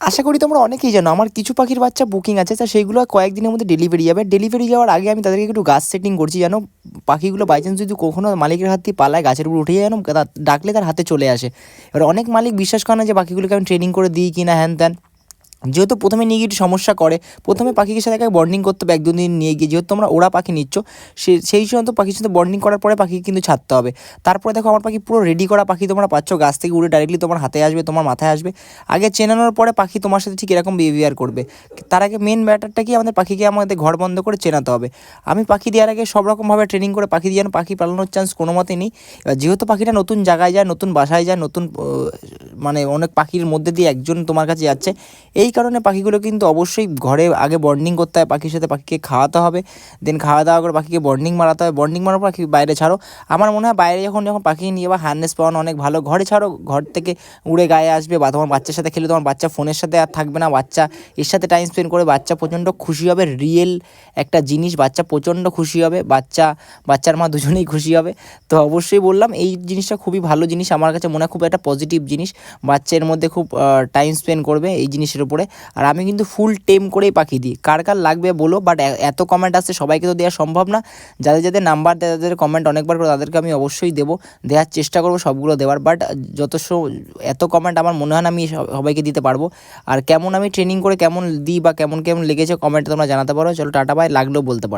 আশা করি তোমরা অনেকেই জানো আমার কিছু পাখির বাচ্চা বুকিং আছে, তা সেইগুলো কয়েকদিনের মধ্যে ডেলিভারি যাবে। ডেলিভারি যাওয়ার আগে আমি তাদেরকে একটু গাছ সেটিং করছি, যেন পাখিগুলো বাই চান্স যদি কখনো মালিকের হাত দিয়ে পালায় গাছের উপর উঠে যায়, যেন ডাকলে তার হাতে চলে আসে। এবার অনেক মালিক বিশ্বাস করে না যে পাখিগুলোকে আমি ট্রেনিং করে দিই কি না হ্যান ত্যান, যেহেতু প্রথমে নিয়ে গিয়ে একটু সমস্যা করে। প্রথমে পাখির সাথে একে বন্ডিং করতে হবে 1-2 দিন নিয়ে গিয়ে, যেহেতু তোমরা ওরা পাখি নিচ্ছ সেই সময় তো পাখির সাথে বন্ডিং করার পরে পাখিকে কিন্তু ছাড়তে হবে। তারপরে দেখো আমার পাখি পুরো রেডি করা পাখি তোমরা পাচ্ছ, গাছ থেকে উড়ে ডাইরেক্টলি তোমার হাতে আসবে, তোমার মাথায় আসবে। আগে চেনানোর পরে পাখি তোমার সাথে ঠিক এরকম বিহেভিয়ার করবে। তার আগে মেন ব্যাটারটা কি, আমাদের পাখিকে আমাদের ঘর বন্ধ করে চেনাতে হবে। আমি পাখি দেওয়ার আগে সব রকমভাবে ট্রেনিং করে পাখি দিয়ে, যেন পাখি পালানোর চান্স কোনো মতেই নেই। এবার যেহেতু পাখিটা নতুন জায়গায় যায়, নতুন বাসায় যায়, নতুন মানে অনেক পাখির মধ্যে দিয়ে একজন তোমার কাছে যাচ্ছে, এই কারণে পাখিগুলো কিন্তু অবশ্যই ঘরে আগে বন্ডিং করতে হয় পাখির সাথে, পাখিকে খাওয়াতে হবে, দেন খাওয়া দাওয়া করে পাখিকে বন্ডিং মারাতে হবে। বন্ডিং মারার পর পাখি বাইরে ছাড়ো। আমার মনে হয় বাইরে যখন পাখি নিয়ে বা হার্নেস পাওয়ানো অনেক ভালো, ঘরে ছাড়ো, ঘর থেকে উড়ে গায়ে আসবে বা তোমার বাচ্চার সাথে খেলে তোমার বাচ্চা ফোনের সাথে আর থাকবে না, বাচ্চা এর সাথে টাইম স্পেন্ড করে বাচ্চা প্রচণ্ড খুশি হবে। রিয়েল একটা জিনিস, বাচ্চা প্রচণ্ড খুশি হবে, বাচ্চার মা দুজনেই খুশি হবে। তো অবশ্যই বললাম এই জিনিসটা খুবই ভালো জিনিস, আমার কাছে মনে হয় খুব একটা পজিটিভ জিনিস। বাচ্চার মধ্যে খুব টাইম স্পেন্ড করবে এই জিনিসের উপরে। আর আমি কিন্তু ফুল টেম করেই পাখি দিই। কার কার লাগবে বলো, বাট এত কমেন্ট আসছে সবাইকে তো দেওয়া সম্ভব না। যাদের যাদের নাম্বার দেয়, তাদের কমেন্ট অনেকবার করে, তাদেরকে আমি অবশ্যই দেওয়ার চেষ্টা করবো সবগুলো দেওয়ার। বাট যথেষ্ট এত কমেন্ট আমার মনে হয় না আমি সবাইকে দিতে পারবো। আর কেমন আমি ট্রেনিং করে কেমন দিই বা কেমন কেমন লেগেছে কমেন্টে তোমরা জানাতে পারো। চলো টাটা বাই, লাগলেও বলতে পারো।